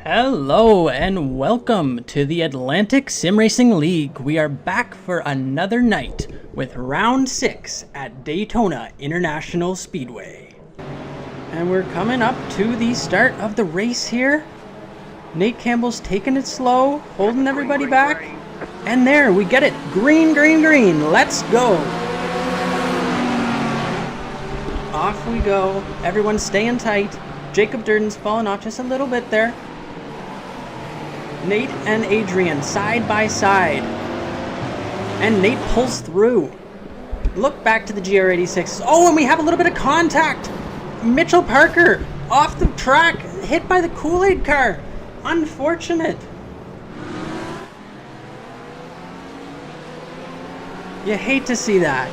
Hello and welcome to the Atlantic Sim Racing League. We are back for another night with round 6 at Daytona International Speedway. And we're coming up to the start of the race here. Nate Campbell's taking it slow, holding everybody back. And there, we get it. Green, green, green. Let's go. Off we go. Everyone's staying tight. Jacob Durden's falling off just a little bit there. Nate and Adrian side by side. And Nate pulls through. Look back to the GR86. Oh, and we have a little bit of contact. Mitchell Parker off the track, hit by the Kool-Aid car. Unfortunate. You hate to see that.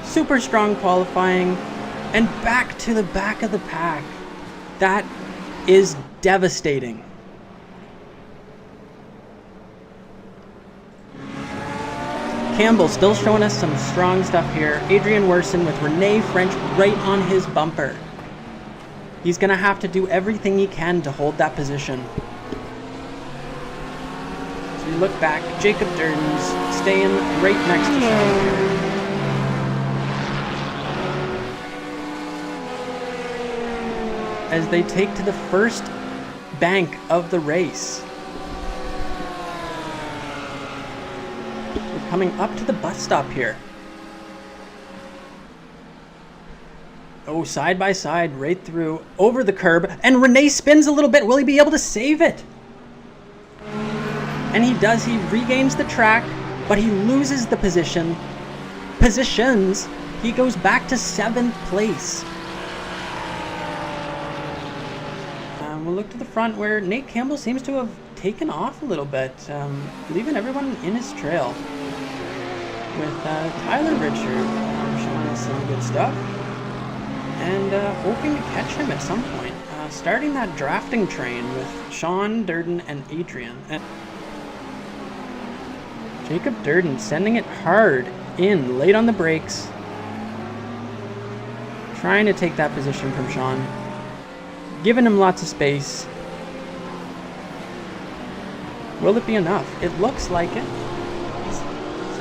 Super strong qualifying. And back to the back of the pack. That is devastating. Campbell still showing us some strong stuff here. Adrian Werson with Renee French right on his bumper. He's going to have to do everything he can to hold that position. So we look back. Jacob Durden's staying right next to Sean. As they take to the first bank of the race. We're coming up to the bus stop here. Oh, side by side, right through, over the curb, and Renee spins a little bit. Will he be able to save it? And he does. He regains the track, but he loses the positions. He goes back to 7th place. We'll look to the front where Nate Campbell seems to have taken off a little bit, leaving everyone in his trail. With Tyler Richard showing us some good stuff. And hoping to catch him at some point. Starting that drafting train with Sean, Durden, and Adrian. And Jacob Durden sending it hard in, late on the brakes. Trying to take that position from Sean. Giving him lots of space. Will it be enough? It looks like it. He's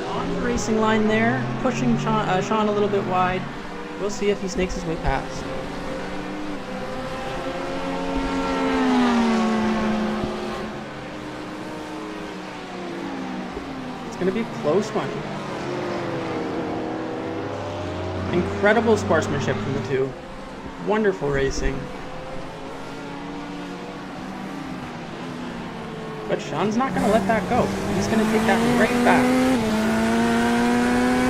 on the racing line there, pushing Sean a little bit wide. We'll see if he snakes his way past. It's going to be a close one. Incredible sportsmanship from the two. Wonderful racing. But Sean's not going to let that go. He's going to take that right back.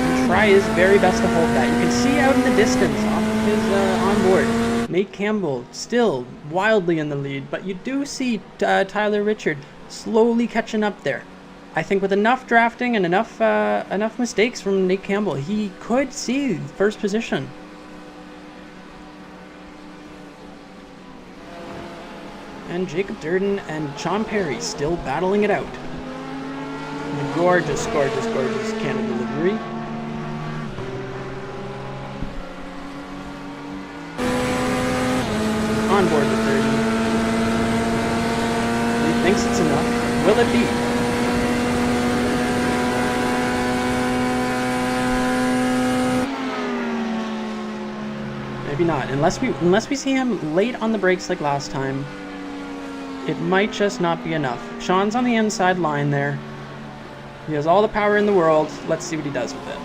And try his very best to hold that. You can see out in the distance off of his onboard. Nate Campbell still wildly in the lead. But you do see Tyler Richard slowly catching up there. I think with enough drafting and enough mistakes from Nate Campbell, he could see first position. And Jacob Durden and Sean Perry still battling it out. The gorgeous, gorgeous, gorgeous Canada delivery. On board with Durden. He thinks it's enough. Will it be? Maybe not. Unless we see him late on the brakes like last time. It might just not be enough. Sean's on the inside line there. He has all the power in the world. Let's see what he does with it.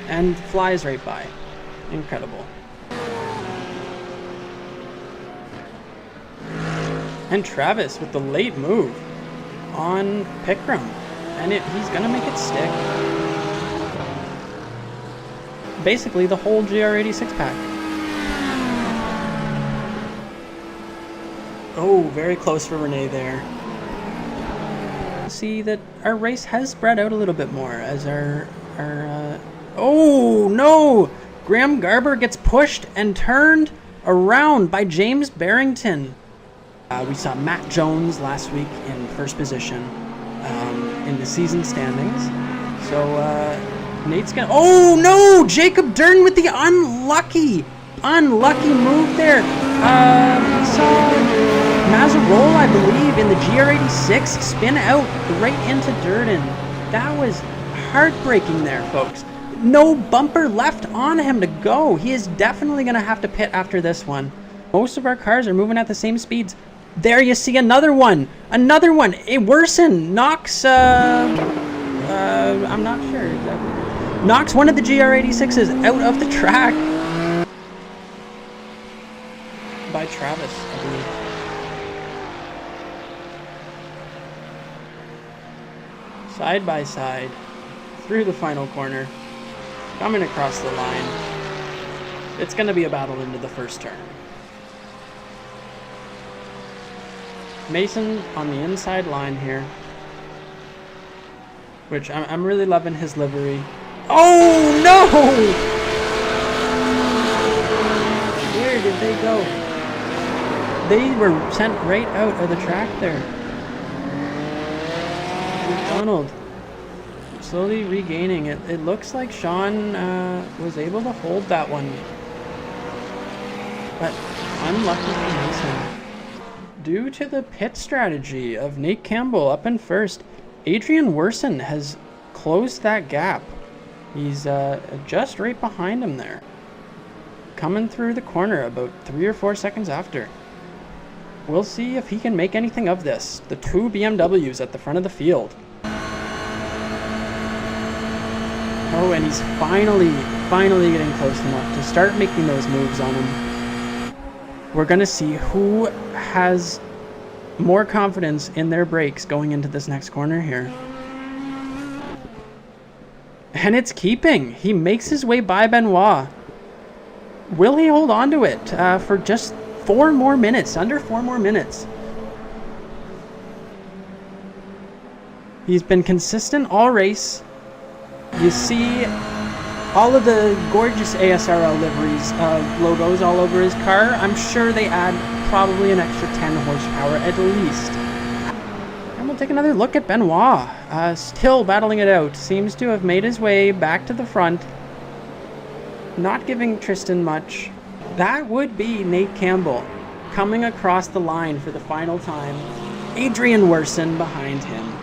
And flies right by. Incredible. And Travis with the late move on Pickram. And he's going to make it stick. Basically the whole GR86 pack. Oh, very close for Renee there. See that our race has spread out a little bit more as oh no! Graham Garber gets pushed and turned around by James Barrington. We saw Matt Jones last week in first position in the season standings. So Nate's gonna. Oh no! Jacob Durden with the unlucky move there. We saw I believe, in the GR86, spin out right into Durden. That was heartbreaking there, folks. No bumper left on him to go. He is definitely going to have to pit after this one. Most of our cars are moving at the same speeds. There you see another one. Another one. It worsened. Knocks, I'm not sure exactly. Knocks one of the GR86s out of the track. By Travis, I believe. Side by side, through the final corner, coming across the line. It's going to be a battle into the first turn. Mason on the inside line here, which I'm really loving his livery. Oh no! Where did they go? They were sent right out of the track there. McDonald slowly regaining it. It looks like Sean was able to hold that one, but unlucky for Mason. Due to the pit strategy of Nate Campbell up in first, Adrian Werson has closed that gap. He's just right behind him there. Coming through the corner about 3 or 4 seconds after. We'll see if he can make anything of this. The two BMWs at the front of the field. Oh, and he's finally getting close enough to start making those moves on him. We're going to see who has more confidence in their brakes going into this next corner here. And it's keeping. He makes his way by Benoit. Will he hold on to it for just 4 more minutes, under 4 more minutes? He's been consistent all race. You see all of the gorgeous ASRL liveries logos all over his car. I'm sure they add probably an extra 10 horsepower at least. And we'll take another look at Benoit. Still battling it out. Seems to have made his way back to the front. Not giving Tristan much. That would be Nate Campbell coming across the line for the final time. Adrian Werson behind him.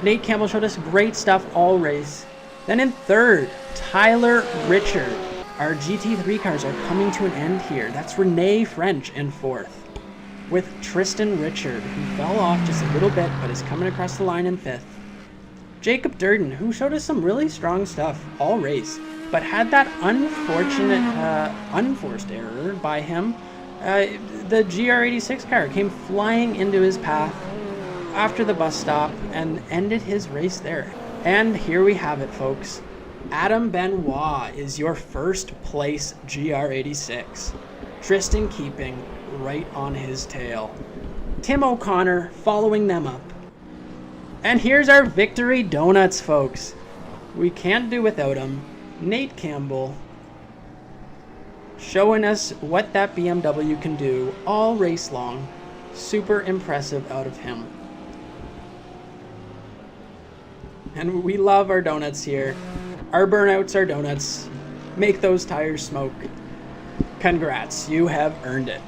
Nate Campbell showed us great stuff all race. Then in third, Tyler Richard. Our GT3 cars are coming to an end here. That's Renee French in fourth, with Tristan Richard, who fell off just a little bit, but is coming across the line in fifth. Jacob Durden, who showed us some really strong stuff all race, but had that unfortunate unforced error by him. The GR86 car came flying into his path after the bus stop and ended his race there. And here we have it, folks. Adam Benoit is your first place GR86. Tristan keeping right on his tail. Tim O'Connor following them up. And here's our victory donuts, folks. We can't do without him. Nate Campbell showing us what that BMW can do all race long. Super impressive out of him. And we love our donuts here. Our burnouts are donuts. Make those tires smoke. Congrats, you have earned it.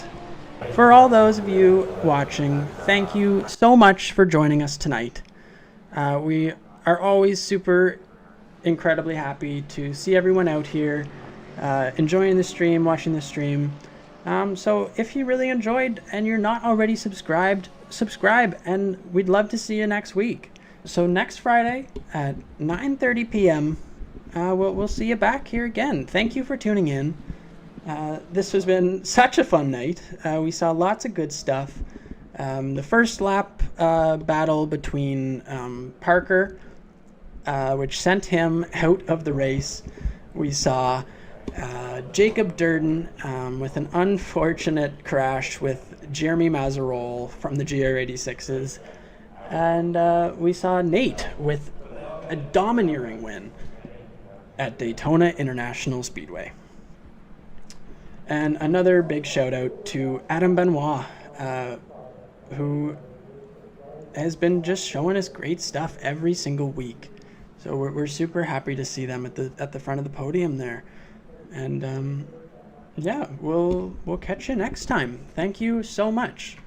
For all those of you watching, thank you so much for joining us tonight. We are always super incredibly happy to see everyone out here enjoying the stream, watching the stream. So if you really enjoyed and you're not already subscribed, subscribe, and we'd love to see you next week. So next Friday at 9:30 p.m. We'll see you back here again. Thank you for tuning in. This has been such a fun night. We saw lots of good stuff. The first lap battle between Parker, which sent him out of the race. We saw Jacob Durden with an unfortunate crash with Jeremy Mazarol from the GR86s. And we saw Nate with a domineering win at Daytona International Speedway. And another big shout out to Adam Benoit, who has been just showing us great stuff every single week. So we're super happy to see them at the front of the podium there. And yeah, we'll catch you next time. Thank you so much.